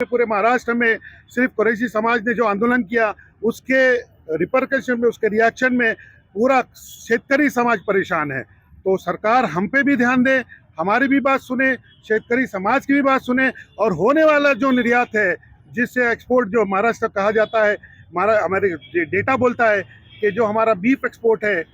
पूरे महाराष्ट्र में सिर्फ कुरैशी समाज ने जो आंदोलन किया उसके रिपरकशन में, उसके रिएक्शन में पूरा शेतकरी समाज परेशान है। तो सरकार हम पे भी ध्यान दे, हमारी भी बात सुने, शेतकरी समाज की भी बात सुने और होने वाला जो निर्यात है, जिससे एक्सपोर्ट जो महाराष्ट्र कहा जाता है, हमारे डेटा बोलता है कि जो हमारा बीफ एक्सपोर्ट है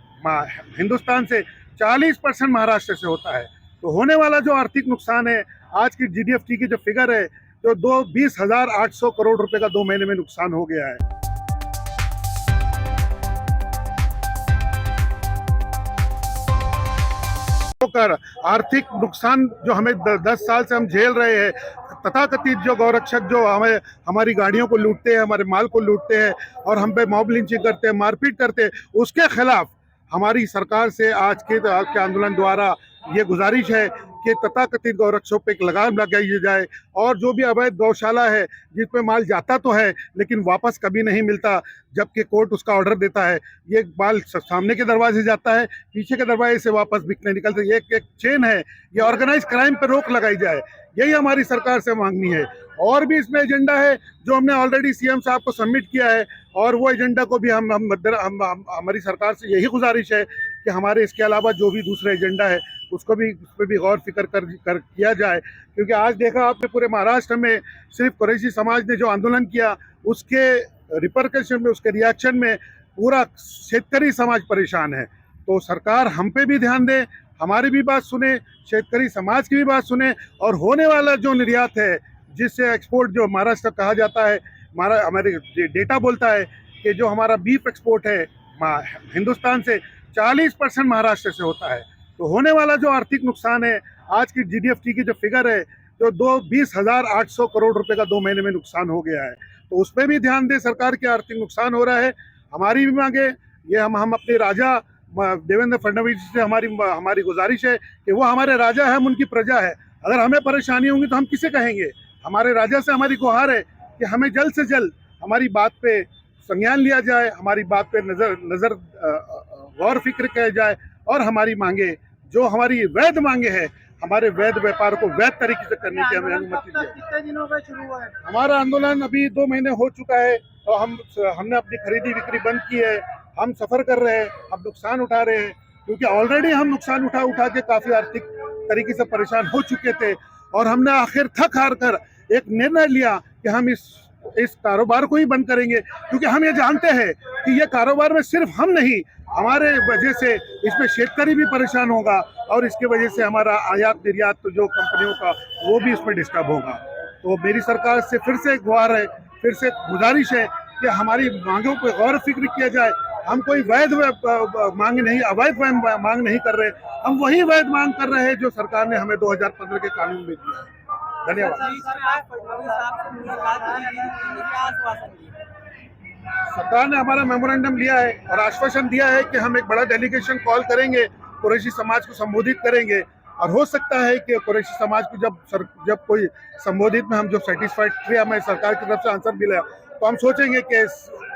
हिंदुस्तान से 40% महाराष्ट्र से होता है। तो होने वाला जो आर्थिक नुकसान है, आज की जीडीएफटी की जो फिगर है, तो 20,800 करोड़ रुपए का 2 महीने में नुकसान हो गया है। कर आर्थिक नुकसान जो हमें 10 साल से हम झेल रहे हैं, तथाकथित जो गौरक्षक जो हमें हमारी गाड़ियों को लूटते हैं, हमारे माल को लूटते हैं और हम पे मॉब लिंचिंग करते हैं, मारपीट करते हैं, उसके खिलाफ हमारी सरकार से आज के आंदोलन द्वारा ये गुजारिश है कि तथाकथित गौरक्षकों पे एक लगाम लगाई जाए और जो भी अवैध गौशाला है जिसमें माल जाता तो है लेकिन वापस कभी नहीं मिलता, जबकि कोर्ट उसका ऑर्डर देता है। ये माल सामने के दरवाजे जाता है, पीछे के दरवाजे से वापस बिकने निकलते, ये एक चेन है। ये ऑर्गेनाइज क्राइम पर रोक लगाई जाए, यही हमारी सरकार से मांगनी है। और भी इसमें एजेंडा है जो हमने ऑलरेडी सीएम साहब को सबमिट किया है और वो एजेंडा को भी हमारी सरकार से यही गुजारिश है कि हमारे इसके अलावा जो भी दूसरा एजेंडा है उस पर भी गौर फिक्र कर किया जाए। क्योंकि आज देखा आपने पूरे महाराष्ट्र में सिर्फ कुरैशी समाज ने जो आंदोलन किया उसके रिपरकशन में, उसके रिएक्शन में पूरा शेतकरी समाज परेशान है। तो सरकार हम पे भी ध्यान दे, हमारी भी बात सुने, शेतकरी समाज की भी बात सुने और होने वाला जो निर्यात है, जिससे एक्सपोर्ट जो महाराष्ट्र कहा जाता है, हमारे डेटा बोलता है कि जो हमारा बीफ एक्सपोर्ट है हिंदुस्तान से 40% महाराष्ट्र से होता है। तो होने वाला जो आर्थिक नुकसान है, आज की जीडीएफटी की जो फिगर है, तो 20,800 करोड़ रुपए का 2 महीने में नुकसान हो गया है। तो उस पर भी ध्यान दे, सरकार के आर्थिक नुकसान हो रहा है। हमारी भी मांगे, ये हम अपने राजा देवेंद्र फडणवीस से हमारी गुजारिश है कि वो हमारे राजा है, हम उनकी प्रजा है। अगर हमें परेशानी होंगी तो हम किसे कहेंगे? हमारे राजा से हमारी गुहार है कि हमें जल्द से जल्द हमारी बात पे संज्ञान लिया जाए, हमारी बात पे नजर गौर फिक्र किया जाए और हमारी मांगे, जो हमारी वैध मांगे हैं, हमारे वैध व्यापार को वैध तरीके से करने की हमें अनुमति दी। कितने दिनों का शुरू हुआ है हमारा आंदोलन? अभी 2 महीने हो चुका है और हमने अपनी खरीदी बिक्री बंद की है। हम सफर कर रहे हैं, हम नुकसान उठा रहे हैं, क्योंकि ऑलरेडी हम नुकसान उठा के काफी आर्थिक तरीके से परेशान हो चुके थे और हमने आखिर थक हार कर एक निर्णय लिया कि हम इस कारोबार को ही बंद करेंगे, क्योंकि हम ये जानते हैं कि ये कारोबार में सिर्फ हम नहीं, हमारे वजह से इसमें शेतकरी भी परेशान होगा और इसकी वजह से हमारा आयात निर्यात तो जो कंपनियों का वो भी इसमें डिस्टर्ब होगा। तो मेरी सरकार से फिर से गुहार है, फिर से गुजारिश है कि हमारी मांगों पर गौर फिक्र किया जाए। हम कोई वैध मांग नहीं, अवैध मांग नहीं कर रहे, हम वही वैध मांग कर रहे हैं जो सरकार ने हमें 2015 के कानून में दिया है। धन्यवाद। सरकार ने हमारा मेमोरेंडम लिया है और आश्वासन दिया है कि हम एक बड़ा डेलीगेशन कॉल करेंगे, कुरैशी समाज को संबोधित करेंगे और हो सकता है कि कुरैशी समाज को जब कोई संबोधित में हम जो सेटिस्फाइड हमें सरकार की तरफ से आंसर मिला तो हम सोचेंगे कि इस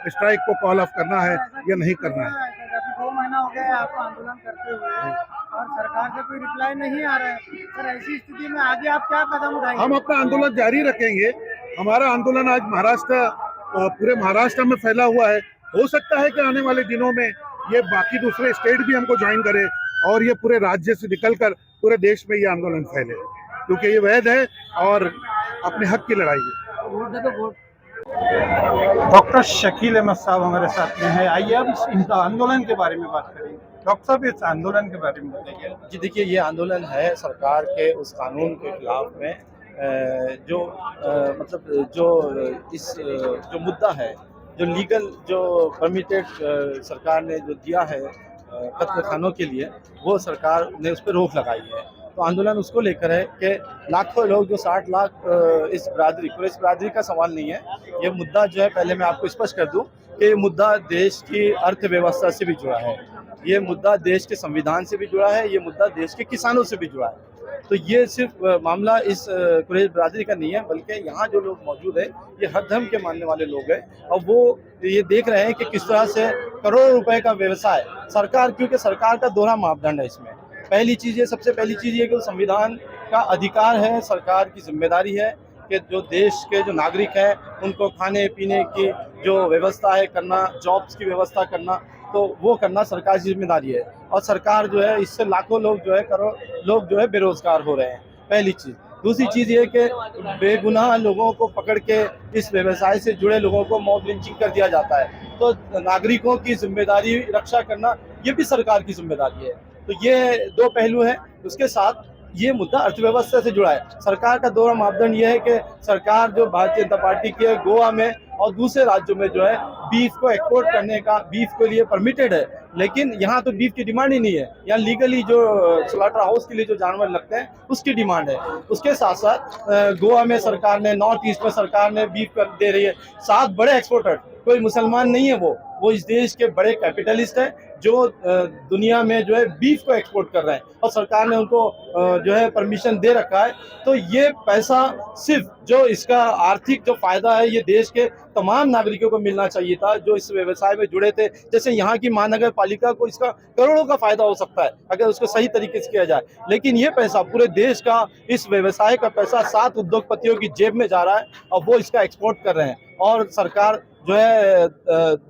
स्ट्राइक को कॉल ऑफ करना है या नहीं करना है। अभी 2 महीना हो गया है आपको आंदोलन करते हुए और सरकार से कोई रिप्लाई नहीं आ रहा है। सर, ऐसी स्थिति में आगे आप क्या कदम उठाएंगे? हम अपना आंदोलन जारी रखेंगे। हमारा आंदोलन आज पूरे महाराष्ट्र में फैला हुआ है। हो सकता है कि आने वाले दिनों में ये बाकी दूसरे स्टेट भी हमको ज्वाइन करे और ये पूरे राज्य से निकलकर पूरे देश में ये आंदोलन फैले, क्योंकि ये वैध है और अपने हक की लड़ाई है। डॉक्टर शकील अहमद साहब हमारे साथ में है। आइए अब इनका आंदोलन के बारे में बात करेंगे। डॉक्टर साहब, इस आंदोलन के बारे में बताइए। जी देखिए, ये आंदोलन है सरकार के उस कानून के खिलाफ में जो मुद्दा है, जो लीगल जो परमिटेड सरकार ने जो दिया है कत्ल खानों के लिए, वो सरकार ने उस पर रोक लगाई है। तो आंदोलन उसको लेकर है कि लाखों लोग, जो 60 लाख इस बरादरी का सवाल नहीं है। ये मुद्दा जो है, पहले मैं आपको स्पष्ट कर दूं कि ये मुद्दा देश की अर्थव्यवस्था से भी जुड़ा है, ये मुद्दा देश के संविधान से भी जुड़ा है, ये मुद्दा देश के किसानों से भी जुड़ा है। तो ये सिर्फ मामला इस कुरैशी बरादरी का नहीं है, बल्कि यहाँ जो लोग मौजूद है ये हर धर्म के मानने वाले लोग हैं और वो ये देख रहे हैं कि किस तरह से करोड़ों रुपए का व्यवसाय सरकार, क्योंकि सरकार का दोहरा मापदंड है इसमें। सबसे पहली चीज़ ये कि संविधान का अधिकार है, सरकार की जिम्मेदारी है कि जो देश के जो नागरिक हैं उनको खाने पीने की जो व्यवस्था है करना, जॉब्स की व्यवस्था करना, तो वो करना सरकार की जिम्मेदारी है। और सरकार जो है इससे लाखों लोग जो है करोड़ लोग जो है बेरोजगार हो रहे हैं, पहली चीज़। दूसरी चीज़ ये कि बेगुनाह लोगों को पकड़ के इस व्यवसाय से जुड़े लोगों को मॉब लिंचिंग कर दिया जाता है। तो नागरिकों की जिम्मेदारी रक्षा करना ये भी सरकार की जिम्मेदारी है। तो ये दो पहलू हैं। उसके साथ ये मुद्दा अर्थव्यवस्था से जुड़ा है। सरकार का दोहरा मापदंड ये है कि सरकार जो भारतीय जनता पार्टी की है, गोवा में और दूसरे राज्यों में जो है बीफ को एक्सपोर्ट करने का, बीफ के लिए परमिटेड है, लेकिन यहाँ तो बीफ की डिमांड ही नहीं है। यहाँ लीगली जो स्लॉटर हाउस के लिए जो जानवर लगते हैं उसकी डिमांड है। उसके साथ साथ गोवा में सरकार ने, नॉर्थ ईस्ट में सरकार ने बीफ कर दे रही है। 7 बड़े एक्सपोर्टर, कोई मुसलमान नहीं है, वो इस देश के बड़े कैपिटलिस्ट हैं जो दुनिया में जो है बीफ को एक्सपोर्ट कर रहे हैं और सरकार ने उनको जो है परमिशन दे रखा है। तो ये पैसा सिर्फ जो इसका आर्थिक जो फायदा है ये देश के तमाम नागरिकों को मिलना चाहिए था जो इस व्यवसाय में जुड़े थे। जैसे यहाँ की महानगर पालिका को इसका करोड़ों का फायदा हो सकता है अगर उसको सही तरीके से किया जाए, लेकिन ये पैसा पूरे देश का, इस व्यवसाय का पैसा 7 उद्योगपतियों की जेब में जा रहा है और वो इसका एक्सपोर्ट कर रहे हैं। और सरकार जो है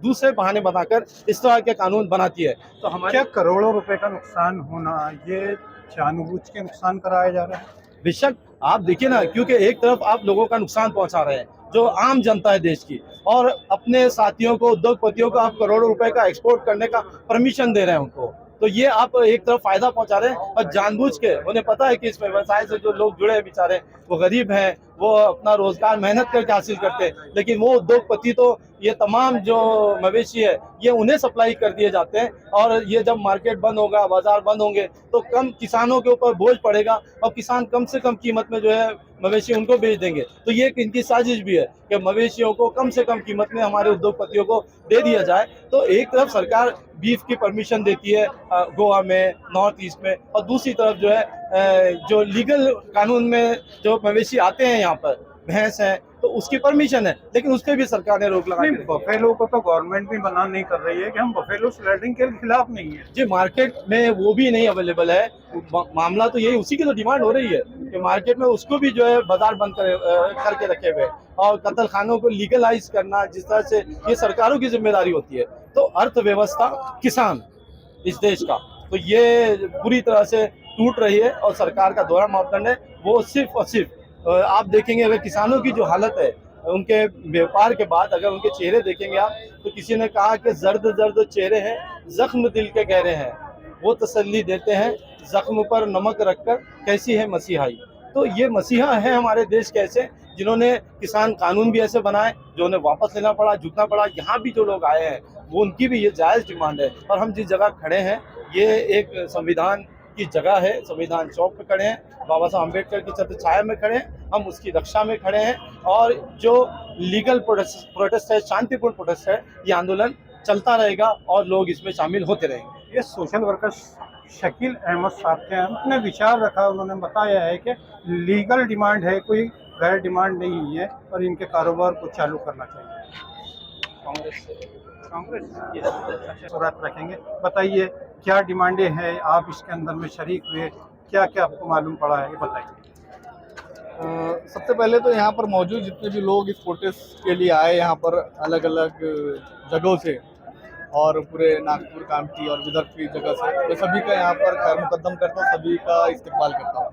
दूसरे बहाने बनाकर इस तरह के कानून बनाती है। तो हमारे क्या करोड़ों रुपए का नुकसान होना ये जानबूझ के नुकसान कराया जा रहा है? बेशक आप देखिए ना, क्योंकि एक तरफ आप लोगों का नुकसान पहुंचा रहे हैं जो आम जनता है देश की, और अपने साथियों को, उद्योगपतियों को आप करोड़ों रुपए का एक्सपोर्ट करने का परमिशन दे रहे हैं उनको। तो ये आप एक तरफ फायदा पहुंचा रहे हैं और जानबूझ के, उन्हें पता है कि इस व्यवसाय से जो लोग जुड़े हैं बेचारे वो गरीब हैं, वो अपना रोजगार मेहनत करके हासिल करते हैं, लेकिन वो उद्योगपति तो ये तमाम जो मवेशी है ये उन्हें सप्लाई कर दिए जाते हैं। और ये जब मार्केट बंद होगा, बाजार बंद होंगे तो कम किसानों के ऊपर बोझ पड़ेगा और किसान कम से कम कीमत में जो है मवेशी उनको बेच देंगे। तो ये इनकी साजिश भी है कि मवेशियों को कम से कम कीमत में हमारे उद्योगपतियों को दे दिया जाए। तो एक तरफ सरकार बीफ की परमिशन देती है गोवा में, नॉर्थ ईस्ट में, और दूसरी तरफ जो है जो लीगल कानून में जो मवेशी आते हैं यहाँ पर, भैंस है, तो उसकी परमिशन है, लेकिन उस पर भी सरकार ने रोक लगा नहीं, दी। बफेलो को तो गवर्नमेंट भी मना नहीं कर रही है कि हम बफेलो स्लैटिंग के खिलाफ नहीं है। जी, मार्केट में वो भी नहीं अवेलेबल है। मामला तो यही, उसी की तो डिमांड हो रही है कि मार्केट में उसको भी जो है बाजार बंद करके रखे हुए और कत्ल खानों को लीगलाइज करना, जिस तरह से ये सरकारों की जिम्मेदारी होती है। तो अर्थव्यवस्था, किसान इस देश का, तो ये पूरी तरह से टूट रही है और सरकार का दोहरा मापदंड है वो सिर्फ और सिर्फ आप देखेंगे अगर किसानों की जो हालत है उनके व्यापार के बाद, अगर उनके चेहरे देखेंगे आप, तो किसी ने कहा कि जर्द जर्द चेहरे हैं, जख्म दिल के गहरे हैं, वो तसल्ली देते हैं जख्म पर नमक रखकर, कैसी है मसीहाई। तो ये मसीहा है हमारे देश के ऐसे जिन्होंने किसान कानून भी ऐसे बनाए जो उन्हें वापस लेना पड़ा, झुकना पड़ा। यहाँ भी जो लोग आए हैं वो उनकी भी ये जायज़ डिमांड है। और हम जिस जगह खड़े हैं ये एक संविधान की जगह है, संविधान चौक पे खड़े हैं, बाबा साहब अम्बेडकर की छत्र छाया में खड़े हैं, हम उसकी रक्षा में खड़े हैं। और जो लीगल प्रोटेस्ट है, शांतिपूर्ण प्रोटेस्ट है, ये आंदोलन चलता रहेगा और लोग इसमें शामिल होते रहेंगे। ये सोशल वर्कर शकील अहमद साहब के अपने विचार रखा, उन्होंने बताया है कि लीगल डिमांड है, कोई गैर डिमांड नहीं है और इनके कारोबार को चालू करना चाहिए। कांग्रेस सूरत रखेंगे। बताइए क्या डिमांडें हैं, आप इसके अंदर में शरीक हुए, क्या क्या आपको मालूम पड़ा है, ये बताइए। सबसे पहले तो यहाँ पर मौजूद जितने भी लोग इस प्रोटेस्ट के लिए आए यहाँ पर अलग अलग जगहों से और पूरे नागपुर, कामठी और विदर्भ की जगह से, मैं सभी का यहाँ पर खैर मुकद्दम करता हूँ, सभी का इस्तेमाल करता हूँ।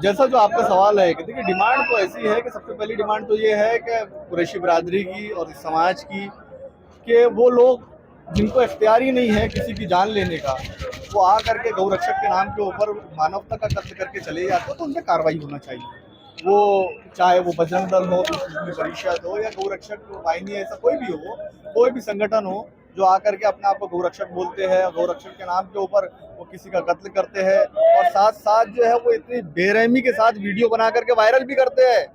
जैसा जो आपका सवाल है कि देखिए डिमांड तो ऐसी है कि सबसे पहली डिमांड तो ये है कि कुरैशी बिरादरी की और इस समाज की कि वो लोग जिनको इख्तियार ही नहीं है किसी की जान लेने का, वो आ करके गौरक्षक के नाम के ऊपर मानवता का कत्ल करके चले जाते हो, तो उन पर कार्रवाई होना चाहिए। वो चाहे वो बजरंग दल हो, परिषद हो या गौरक्षक वाहिनी, ऐसा कोई भी हो, कोई भी संगठन हो जो आकर के अपने आप को गौरक्षक बोलते हैं, गौरक्षक के नाम के ऊपर वो किसी का कत्ल करते हैं और साथ साथ जो है वो इतनी बेरहमी के साथ वीडियो बना करके वायरल भी करते हैं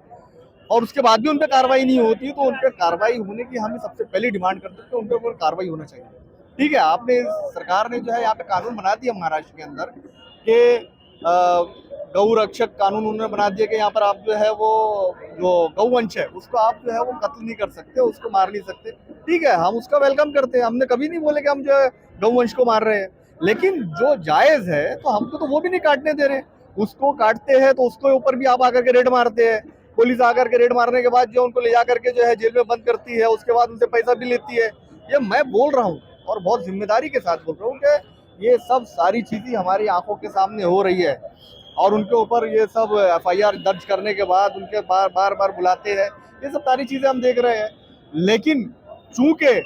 और उसके बाद भी उन पर कार्रवाई नहीं होती। तो उन पर कार्रवाई होने की हमें सबसे पहली डिमांड करते हैं कि उन पर ऊपर कार्रवाई होना चाहिए। ठीक है, आपने सरकार ने जो है यहाँ पे कानून बना दिया महाराष्ट्र के अंदर कि गौरक्षक कानून उन्होंने बना दिया कि यहाँ पर आप जो है वो जो गौवंश है उसको आप जो है वो कत्ल नहीं कर सकते, उसको मार नहीं सकते। ठीक है, हम उसका वेलकम करते हैं, हमने कभी नहीं बोले कि हम जो है गौवंश को मार रहे हैं, लेकिन जो जायज़ है तो हमको तो वो भी नहीं काटने दे रहे। उसको काटते हैं तो उसके ऊपर भी आप आकर के रेड मारते हैं। पुलिस आकर के रेड मारने के बाद जो उनको ले जा करके जो है जेल में बंद करती है, उसके बाद उनसे पैसा भी लेती है। ये मैं बोल रहा हूँ और बहुत जिम्मेदारी के साथ बोल रहा हूँ कि ये सब सारी चीजें हमारी आंखों के सामने हो रही है और उनके ऊपर ये सब FIR दर्ज करने के बाद उनके बार बार बुलाते हैं, ये सब सारी चीजें हम देख रहे हैं। लेकिन चूंकि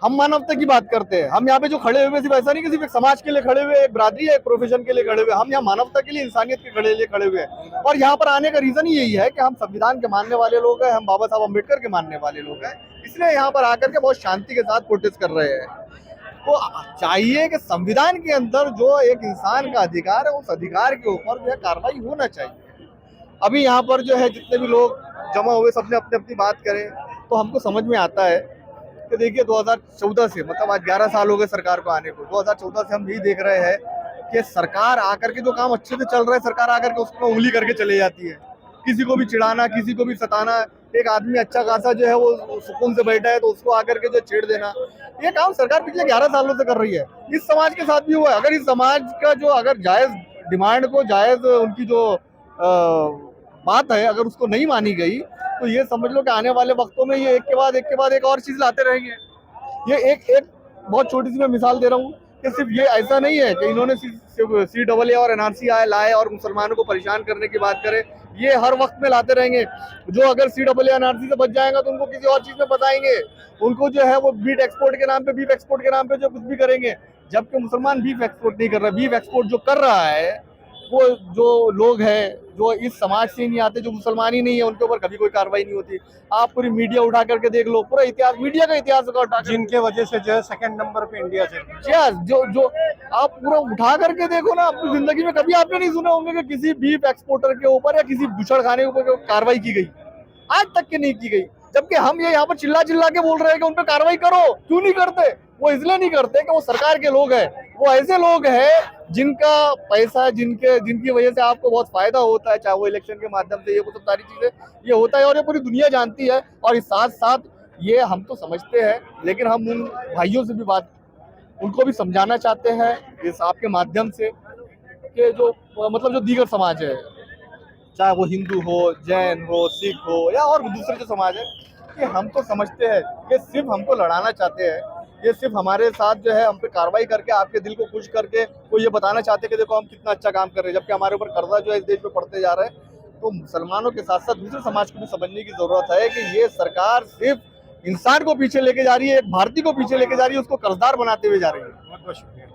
हम मानवता की बात करते हैं, हम यहाँ पे जो खड़े हुए सिर्फ ऐसा नहीं कि सिर्फ एक समाज के लिए खड़े हुए, एक बिरादरी है, एक प्रोफेशन के लिए खड़े हुए, हम यहाँ मानवता के लिए, इंसानियत के लिए खड़े हुए हैं। और यहाँ पर आने का रीजन ही यही है कि हम संविधान के मानने वाले लोग हैं, हम बाबा साहब अम्बेडकर के मानने वाले लोग हैं, इसलिए यहाँ पर आकर के बहुत शांति के साथ प्रोटेस्ट कर रहे हैं। तो चाहिए कि संविधान के अंदर जो एक इंसान का अधिकार है, उस अधिकार के ऊपर जो है कार्रवाई होना चाहिए। अभी यहाँ पर जो है जितने भी लोग जमा हुए, सबने अपनी अपनी बात करें, तो हमको समझ में आता है कि देखिए 2014 से, मतलब आज 11 साल हो गए सरकार को आने को, 2014 से हम यही देख रहे हैं कि सरकार आकर के जो काम अच्छे से चल रहा है, सरकार आकर के उसको उंगली करके चले जाती है, किसी को भी चिढ़ाना, किसी को भी सताना। एक आदमी अच्छा खासा जो है वो सुकून से बैठा है तो उसको आकर के जो छेड़ देना, ये काम सरकार पिछले 11 सालों से कर रही है। इस समाज के साथ भी हुआ है। अगर इस समाज का जो अगर जायज डिमांड को, जायज उनकी जो बात है, अगर उसको नहीं मानी गई तो ये समझ लो कि आने वाले वक्तों में ये एक के बाद एक और चीज लाते रहेंगे। ये एक बहुत छोटी सी मैं मिसाल दे रहा हूँ कि सिर्फ ये ऐसा नहीं है कि इन्होंने सिर्फ CAA और NRC लाए और मुसलमानों को परेशान करने की बात करें, ये हर वक्त में लाते रहेंगे। जो अगर CAA NRC से बच जाएगा तो उनको किसी और चीज में बताएंगे, उनको जो है वो बीफ एक्सपोर्ट के नाम पे जो कुछ भी करेंगे, जबकि मुसलमान बीफ एक्सपोर्ट नहीं कर रहा। बीफ एक्सपोर्ट जो कर रहा है वो जो लोग हैं जो इस समाज से नहीं आते, जो मुसलमान ही नहीं है, उनके ऊपर कभी कोई कार्रवाई नहीं होती। आप पूरी मीडिया उठा करके देख लो, पूरा इतिहास, मीडिया का इतिहास उठा, जिनके वजह से जो है 2nd नंबर पे इंडिया से जो आप पूरा उठा करके देखो ना, अपनी जिंदगी में कभी आपने नहीं सुने होंगे कि किसी बीफ एक्सपोर्टर के ऊपर या किसी बुछड़ खाने के ऊपर कार्रवाई की गई, आज तक की नहीं की गई। जबकि हम ये यहाँ पर चिल्ला के बोल रहे हैं कि उन पर कार्रवाई करो, क्यों नहीं करते? वो इसलिए नहीं करते कि वो सरकार के लोग हैं, वो ऐसे लोग हैं जिनका पैसा, जिनकी वजह से आपको बहुत फायदा होता है, चाहे वो इलेक्शन के माध्यम से, ये वो सब सारी चीजें ये होता है और ये पूरी दुनिया जानती है। और इस साथ साथ ये हम तो समझते हैं, लेकिन हम उन भाइयों से भी उनको भी समझाना चाहते हैं इस आपके माध्यम से कि जो मतलब जो दीगर समाज है, चाहे वो हिंदू हो, जैन हो, सिख हो या और दूसरे जो समाज है, कि हम तो समझते हैं ये सिर्फ हमको लड़ाना चाहते हैं, ये सिर्फ हमारे साथ जो है हम पे कार्रवाई करके आपके दिल को खुश करके वो ये बताना चाहते हैं कि देखो हम कितना अच्छा काम कर रहे हैं, जबकि हमारे ऊपर कर्जा जो है इस देश में पड़ते जा रहे हैं। तो मुसलमानों के साथ साथ दूसरे समाज को भी समझने की जरूरत है कि ये सरकार सिर्फ इंसान को पीछे लेके जा रही है, एक भारतीय को पीछे लेके जा रही है, उसको कर्जदार बनाते हुए जा रही है। बहुत बहुत शुक्रिया।